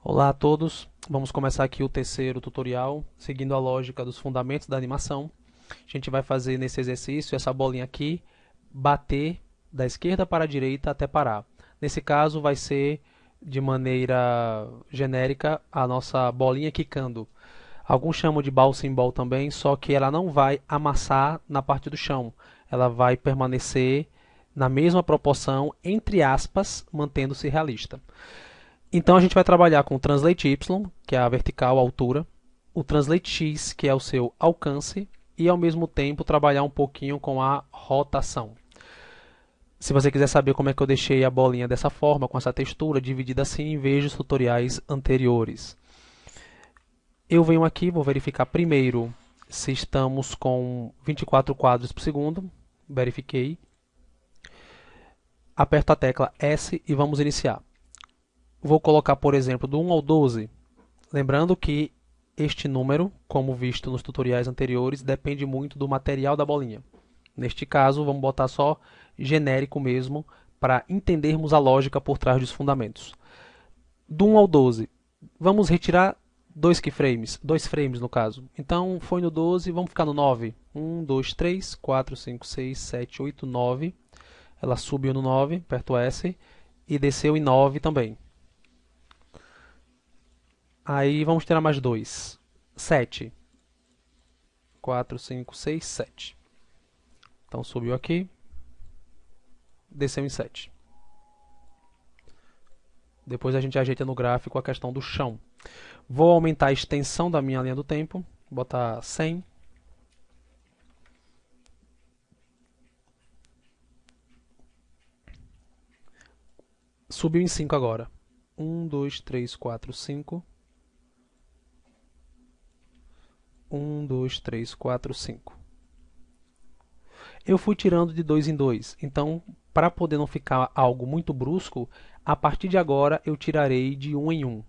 Olá a todos, vamos começar aqui o terceiro tutorial, seguindo a lógica dos fundamentos da animação. A gente vai fazer nesse exercício essa bolinha aqui, bater da esquerda para a direita até parar. Nesse caso vai ser de maneira genérica a nossa bolinha quicando. Alguns chamam de bouncing ball também, só que ela não vai amassar na parte do chão. Ela vai permanecer na mesma proporção, entre aspas, mantendo-se realista. Então a gente vai trabalhar com o Translate Y, que é a vertical, a altura, o Translate X, que é o seu alcance, e ao mesmo tempo trabalhar um pouquinho com a rotação. Se você quiser saber como é que eu deixei a bolinha dessa forma, com essa textura, dividida assim, veja os tutoriais anteriores. Eu venho aqui, vou verificar primeiro se estamos com 24 quadros por segundo. Verifiquei. Aperto a tecla S e vamos iniciar. Vou colocar, por exemplo, do 1 ao 12. Lembrando que este número, como visto nos tutoriais anteriores, depende muito do material da bolinha. Neste caso, vamos botar só genérico mesmo, para entendermos a lógica por trás dos fundamentos. Do 1 ao 12, vamos retirar dois keyframes, dois frames no caso. Então, foi no 12, vamos ficar no 9. 1, 2, 3, 4, 5, 6, 7, 8, 9. Ela subiu no 9, aperto S, e desceu em 9 também. Aí vamos tirar mais 2. 7. 4, 5, 6, 7. Então subiu aqui, desceu em 7. Depois a gente ajeita no gráfico a questão do chão. Vou aumentar a extensão da minha linha do tempo, botar 100. Subiu em 5 agora. 1, 2, 3, 4, 5. 1, 2, 3, 4, 5. Eu fui tirando de 2 em 2. Então, para poder não ficar algo muito brusco, a partir de agora eu tirarei de 1 em 1.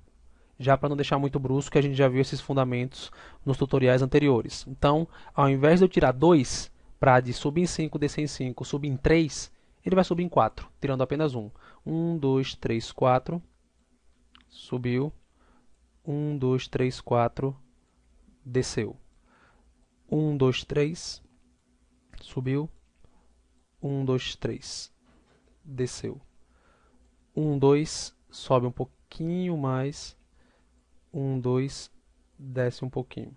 Já para não deixar muito brusco, que a gente já viu esses fundamentos nos tutoriais anteriores. Então, ao invés de eu tirar 2, para de subir em 5, descer em 5, subir em 3, ele vai subir em 4, tirando apenas 1. 1, 2, 3, 4. Subiu. 1, 2, 3, 4. Desceu. 1, 2, 3. Subiu. 1, 2, 3. Desceu. 1, 2. Sobe um pouquinho mais. 1, 2. Desce um pouquinho.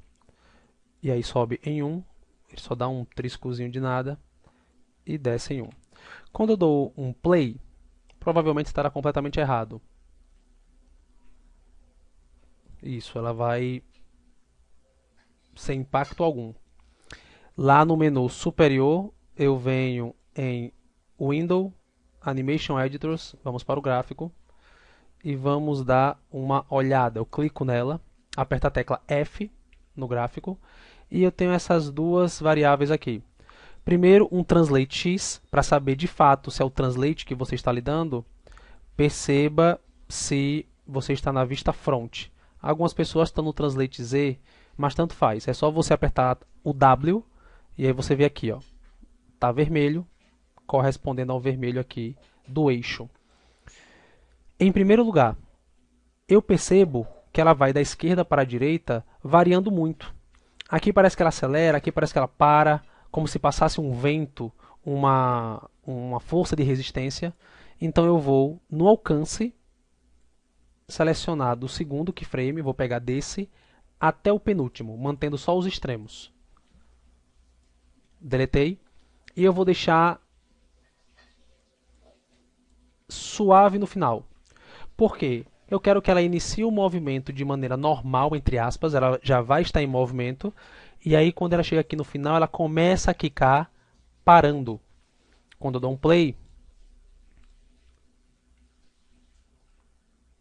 E aí sobe em 1. Ele só dá um triscozinho de nada. E desce em 1. Quando eu dou um play, provavelmente estará completamente errado. Isso, ela vai sem impacto algum. Lá no menu superior, eu venho em Window, Animation Editors, vamos para o gráfico e vamos dar uma olhada. Eu clico nela, aperto a tecla F no gráfico e eu tenho essas duas variáveis aqui. Primeiro, um Translate X, para saber de fato se é o Translate que você está lidando. Perceba se você está na vista front. Algumas pessoas estão no Translate Z, mas tanto faz. É só você apertar o W e aí você vê aqui, ó, tá vermelho, correspondendo ao vermelho aqui do eixo. Em primeiro lugar, eu percebo que ela vai da esquerda para a direita variando muito. Aqui parece que ela acelera, aqui parece que ela para, como se passasse um vento, uma força de resistência. Então eu vou no alcance, selecionar do segundo keyframe, vou pegar desse até o penúltimo, mantendo só os extremos. Deletei. E eu vou deixar suave no final. Por quê? Eu quero que ela inicie o movimento de maneira normal, entre aspas, ela já vai estar em movimento, e aí quando ela chega aqui no final, ela começa a quicar parando. Quando eu dou um play,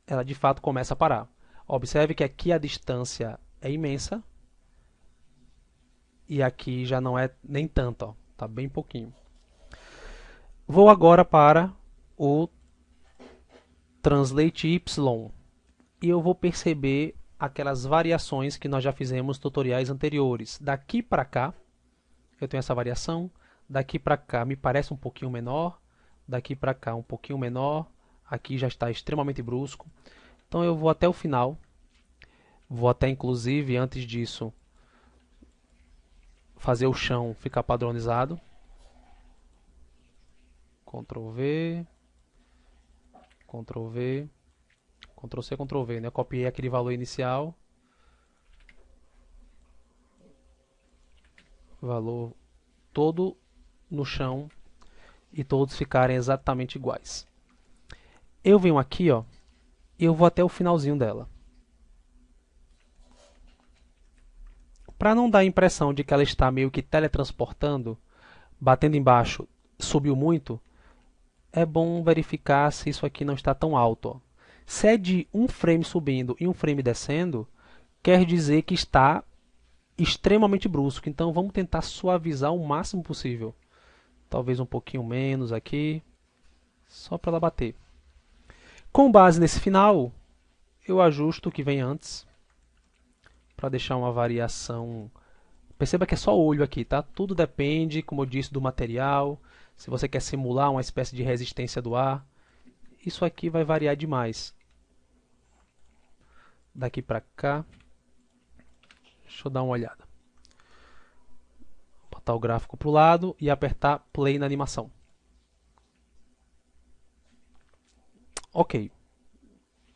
ela de fato começa a parar. Observe que aqui a distância é imensa, e aqui já não é nem tanto, ó, tá bem pouquinho. Vou agora para o Translate Y e eu vou perceber aquelas variações que nós já fizemos nos tutoriais anteriores. Daqui para cá, eu tenho essa variação. Daqui para cá me parece um pouquinho menor. Daqui para cá um pouquinho menor. Aqui já está extremamente brusco. Então eu vou até o final. Vou até, inclusive, antes disso, fazer o chão ficar padronizado. Ctrl V, Ctrl V, Ctrl C, Ctrl V, né? Eu copiei aquele valor inicial. Valor todo no chão e todos ficarem exatamente iguais. Eu venho aqui, ó, e eu vou até o finalzinho dela. Para não dar a impressão de que ela está meio que teletransportando, batendo embaixo, subiu muito, é bom verificar se isso aqui não está tão alto. Ó. Se é de um frame subindo e um frame descendo, quer dizer que está extremamente brusco. Então vamos tentar suavizar o máximo possível. Talvez um pouquinho menos aqui, só para ela bater. Com base nesse final, eu ajusto o que vem antes, para deixar uma variação. Perceba que é só olho aqui, tá? Tudo depende, como eu disse, do material. Se você quer simular uma espécie de resistência do ar, isso aqui vai variar demais. Daqui para cá, deixa eu dar uma olhada. Botar o gráfico para o lado e apertar play na animação. Ok.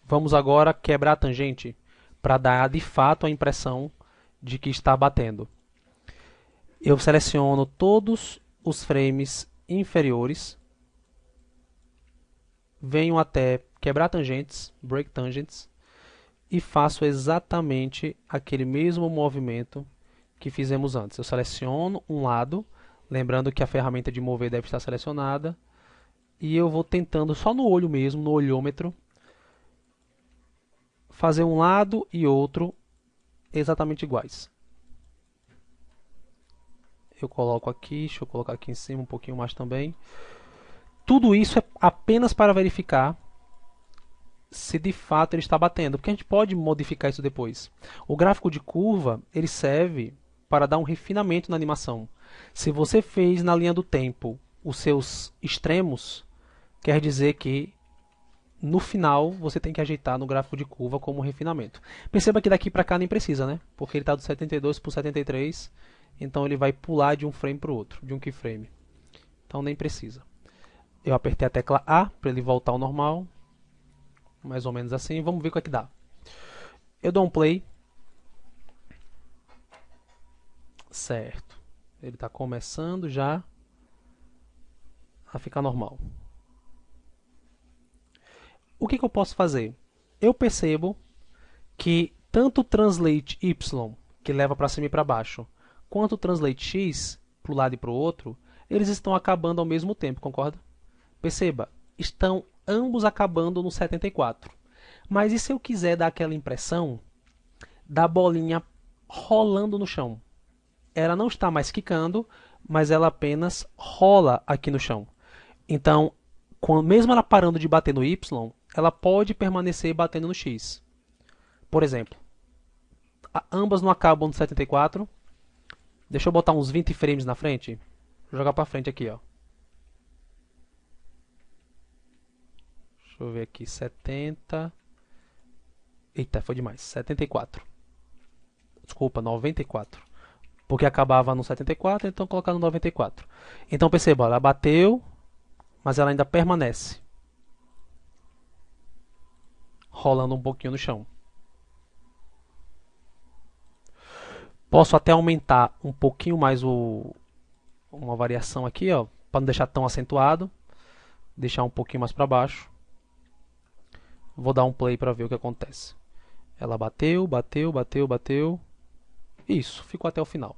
Vamos agora quebrar a tangente para dar de fato a impressão de que está batendo. Eu seleciono todos os frames inferiores, venho até quebrar tangentes, break tangents, e faço exatamente aquele mesmo movimento que fizemos antes. Eu seleciono um lado, lembrando que a ferramenta de mover deve estar selecionada, e eu vou tentando só no olho mesmo, no olhômetro, fazer um lado e outro exatamente iguais. Eu coloco aqui, deixa eu colocar aqui em cima um pouquinho mais também. Tudo isso é apenas para verificar se de fato ele está batendo, porque a gente pode modificar isso depois. O gráfico de curva, ele serve para dar um refinamento na animação. Se você fez na linha do tempo os seus extremos, quer dizer que no final você tem que ajeitar no gráfico de curva como refinamento. Perceba que daqui para cá nem precisa, né? Porque ele está do 72 para o 73, então ele vai pular de um frame para o outro, de um keyframe. Então nem precisa. Eu apertei a tecla A para ele voltar ao normal, mais ou menos assim. Vamos ver o que é que dá. Eu dou um play. Certo. Ele está começando já a ficar normal. O que eu posso fazer? Eu percebo que tanto o Translate Y, que leva para cima e para baixo, quanto o Translate X, para o lado e para o outro, eles estão acabando ao mesmo tempo, concorda? Perceba, estão ambos acabando no 74. Mas e se eu quiser dar aquela impressão da bolinha rolando no chão? Ela não está mais quicando, mas ela apenas rola aqui no chão. Então, mesmo ela parando de bater no Y, ela pode permanecer batendo no X. Por exemplo, ambas não acabam no 74. Deixa eu botar uns 20 frames na frente. Vou jogar para frente aqui, ó. Deixa eu ver aqui, 70. Eita, foi demais. 74. Desculpa, 94. Porque acabava no 74, então colocar no 94. Então perceba, ela bateu, mas ela ainda permanece rolando um pouquinho no chão. Posso até aumentar um pouquinho mais uma variação aqui, ó, para não deixar tão acentuado. Deixar um pouquinho mais para baixo. Vou dar um play para ver o que acontece. Ela bateu, bateu, bateu, bateu. Isso, ficou até o final.